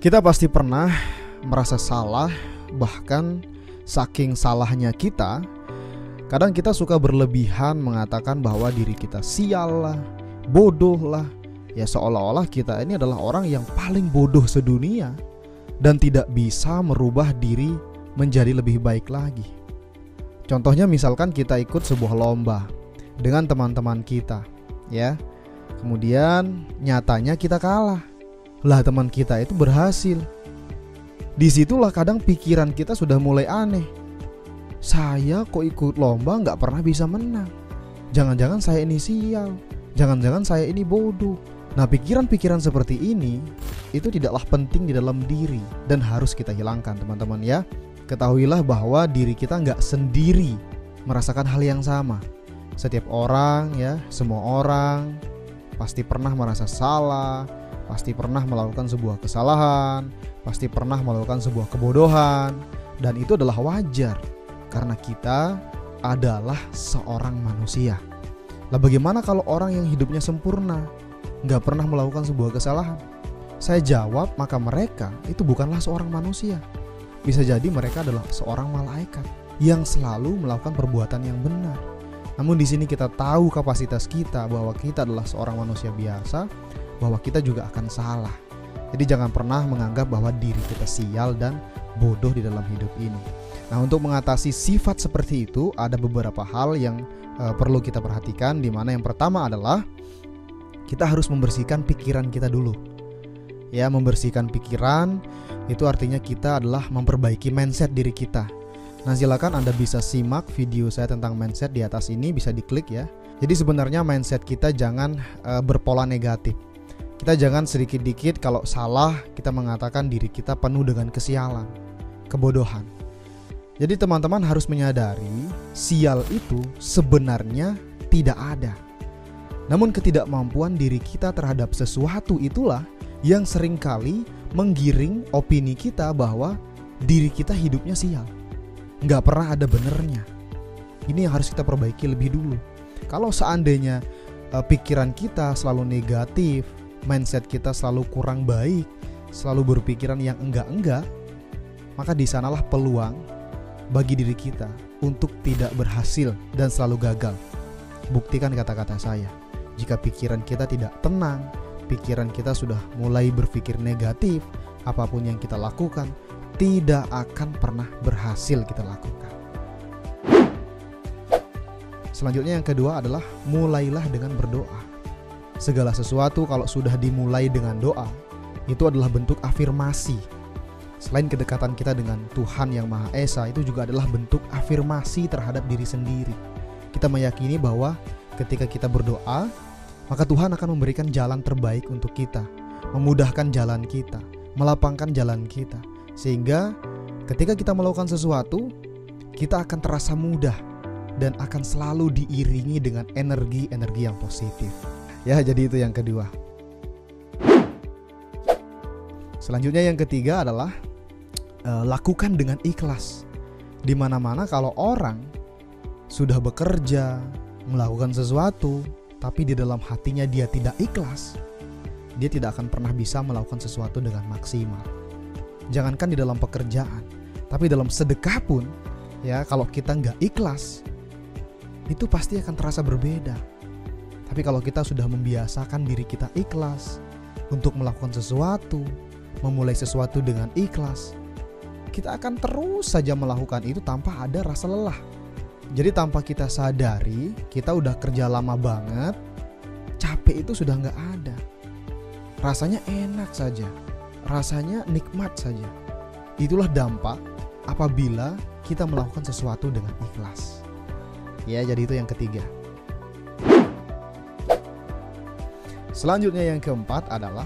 Kita pasti pernah merasa salah, bahkan saking salahnya kita, kadang kita suka berlebihan mengatakan bahwa diri kita sial lah, bodoh lah. Ya seolah-olah kita ini adalah orang yang paling bodoh sedunia dan tidak bisa merubah diri menjadi lebih baik lagi. Contohnya misalkan kita ikut sebuah lomba dengan teman-teman kita, ya. Kemudian nyatanya kita kalah. Lah teman kita itu berhasil. Disitulah kadang pikiran kita sudah mulai aneh. Saya kok ikut lomba gak pernah bisa menang. Jangan-jangan saya ini sial. Jangan-jangan saya ini bodoh. Nah pikiran-pikiran seperti ini itu tidaklah penting di dalam diri dan harus kita hilangkan teman-teman ya. Ketahuilah bahwa diri kita gak sendiri merasakan hal yang sama. Setiap orang ya, semua orang pasti pernah merasa salah, pasti pernah melakukan sebuah kesalahan, pasti pernah melakukan sebuah kebodohan. Dan itu adalah wajar karena kita adalah seorang manusia. Lah bagaimana kalau orang yang hidupnya sempurna, gak pernah melakukan sebuah kesalahan? Saya jawab, maka mereka itu bukanlah seorang manusia. Bisa jadi mereka adalah seorang malaikat yang selalu melakukan perbuatan yang benar. Namun di sini kita tahu kapasitas kita bahwa kita adalah seorang manusia biasa, bahwa kita juga akan salah. Jadi jangan pernah menganggap bahwa diri kita sial dan bodoh di dalam hidup ini. Nah, untuk mengatasi sifat seperti itu ada beberapa hal yang perlu kita perhatikan, di mana yang pertama adalah kita harus membersihkan pikiran kita dulu. Ya, membersihkan pikiran itu artinya kita adalah memperbaiki mindset diri kita. Nah, silakan Anda bisa simak video saya tentang mindset di atas ini, bisa diklik ya. Jadi sebenarnya mindset kita jangan berpola negatif. Kita jangan sedikit-dikit kalau salah kita mengatakan diri kita penuh dengan kesialan, kebodohan. Jadi teman-teman harus menyadari sial itu sebenarnya tidak ada. Namun ketidakmampuan diri kita terhadap sesuatu itulah yang seringkali menggiring opini kita bahwa diri kita hidupnya sial. Nggak pernah ada benernya. Ini yang harus kita perbaiki lebih dulu. Kalau seandainya pikiran kita selalu negatif, mindset kita selalu kurang baik, selalu berpikiran yang enggak-enggak, maka di sanalah peluang bagi diri kita untuk tidak berhasil dan selalu gagal. Buktikan kata-kata saya. Jika pikiran kita tidak tenang, pikiran kita sudah mulai berpikir negatif, apapun yang kita lakukan tidak akan pernah berhasil kita lakukan. Selanjutnya yang kedua adalah mulailah dengan berdoa. Segala sesuatu kalau sudah dimulai dengan doa, itu adalah bentuk afirmasi. Selain kedekatan kita dengan Tuhan Yang Maha Esa, itu juga adalah bentuk afirmasi terhadap diri sendiri. Kita meyakini bahwa ketika kita berdoa, maka Tuhan akan memberikan jalan terbaik untuk kita, memudahkan jalan kita, melapangkan jalan kita. Sehingga ketika kita melakukan sesuatu, kita akan terasa mudah dan akan selalu diiringi dengan energi-energi yang positif. Ya, jadi itu yang kedua. Selanjutnya yang ketiga adalah lakukan dengan ikhlas. Di mana-mana kalau orang sudah bekerja, melakukan sesuatu, tapi di dalam hatinya dia tidak ikhlas, dia tidak akan pernah bisa melakukan sesuatu dengan maksimal. Jangankan di dalam pekerjaan, tapi dalam sedekah pun, ya kalau kita nggak ikhlas, itu pasti akan terasa berbeda. Tapi kalau kita sudah membiasakan diri kita ikhlas untuk melakukan sesuatu, memulai sesuatu dengan ikhlas, kita akan terus saja melakukan itu tanpa ada rasa lelah. Jadi tanpa kita sadari, kita udah kerja lama banget, capek itu sudah gak ada. Rasanya enak saja, rasanya nikmat saja. Itulah dampak apabila kita melakukan sesuatu dengan ikhlas. Ya, jadi itu yang ketiga. Selanjutnya yang keempat adalah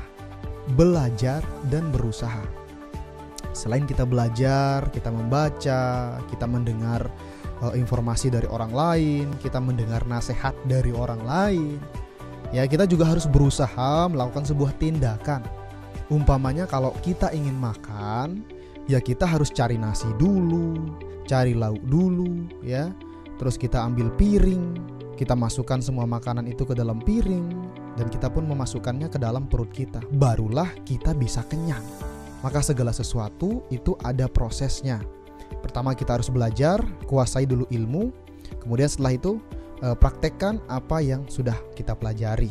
belajar dan berusaha. Selain kita belajar, kita membaca, kita mendengar informasi dari orang lain, kita mendengar nasihat dari orang lain, ya kita juga harus berusaha melakukan sebuah tindakan. Umpamanya kalau kita ingin makan, ya kita harus cari nasi dulu, cari lauk dulu, ya. Terus kita ambil piring, kita masukkan semua makanan itu ke dalam piring, dan kita pun memasukkannya ke dalam perut kita. Barulah kita bisa kenyang. Maka segala sesuatu itu ada prosesnya. Pertama kita harus belajar, kuasai dulu ilmu. Kemudian setelah itu praktekkan apa yang sudah kita pelajari.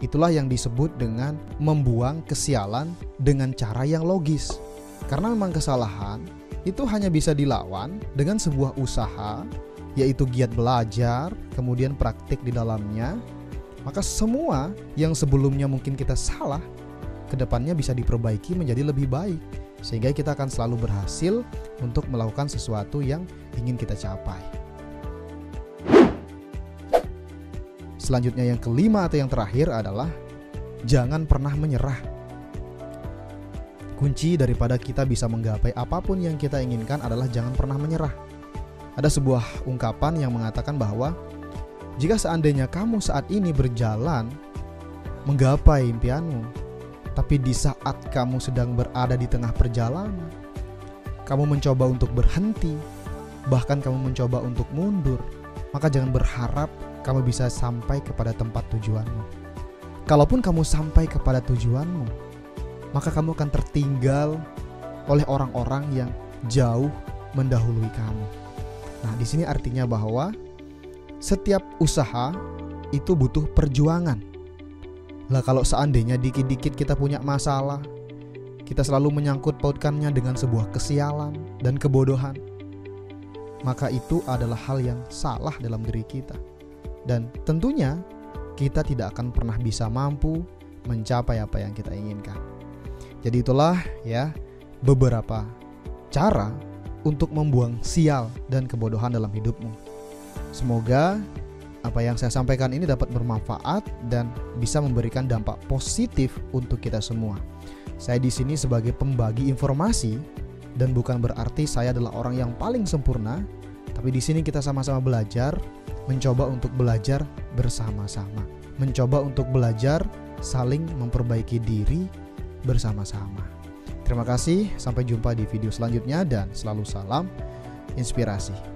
Itulah yang disebut dengan membuang kesialan dengan cara yang logis. Karena memang kesalahan itu hanya bisa dilawan dengan sebuah usaha, yaitu giat belajar, kemudian praktik di dalamnya. Maka semua yang sebelumnya mungkin kita salah, kedepannya bisa diperbaiki menjadi lebih baik, sehingga kita akan selalu berhasil untuk melakukan sesuatu yang ingin kita capai. Selanjutnya yang kelima atau yang terakhir adalah jangan pernah menyerah. Kunci daripada kita bisa menggapai apapun yang kita inginkan adalah jangan pernah menyerah. Ada sebuah ungkapan yang mengatakan bahwa jika seandainya kamu saat ini berjalan menggapai impianmu, tapi di saat kamu sedang berada di tengah perjalanan, kamu mencoba untuk berhenti, bahkan kamu mencoba untuk mundur, maka jangan berharap kamu bisa sampai kepada tempat tujuanmu. Kalaupun kamu sampai kepada tujuanmu, maka kamu akan tertinggal oleh orang-orang yang jauh mendahului kamu. Nah, di sini artinya bahwa setiap usaha itu butuh perjuangan. Lah kalau seandainya dikit-dikit kita punya masalah, kita selalu menyangkut pautkannya dengan sebuah kesialan dan kebodohan, maka itu adalah hal yang salah dalam diri kita. Dan tentunya kita tidak akan pernah bisa mampu mencapai apa yang kita inginkan. Jadi itulah ya beberapa cara untuk membuang sial dan kebodohan dalam hidupmu. Semoga apa yang saya sampaikan ini dapat bermanfaat dan bisa memberikan dampak positif untuk kita semua. Saya di sini sebagai pembagi informasi dan bukan berarti saya adalah orang yang paling sempurna, tapi di sini kita sama-sama belajar, mencoba untuk belajar bersama-sama, mencoba untuk belajar saling memperbaiki diri bersama-sama. Terima kasih, sampai jumpa di video selanjutnya dan selalu salam inspirasi.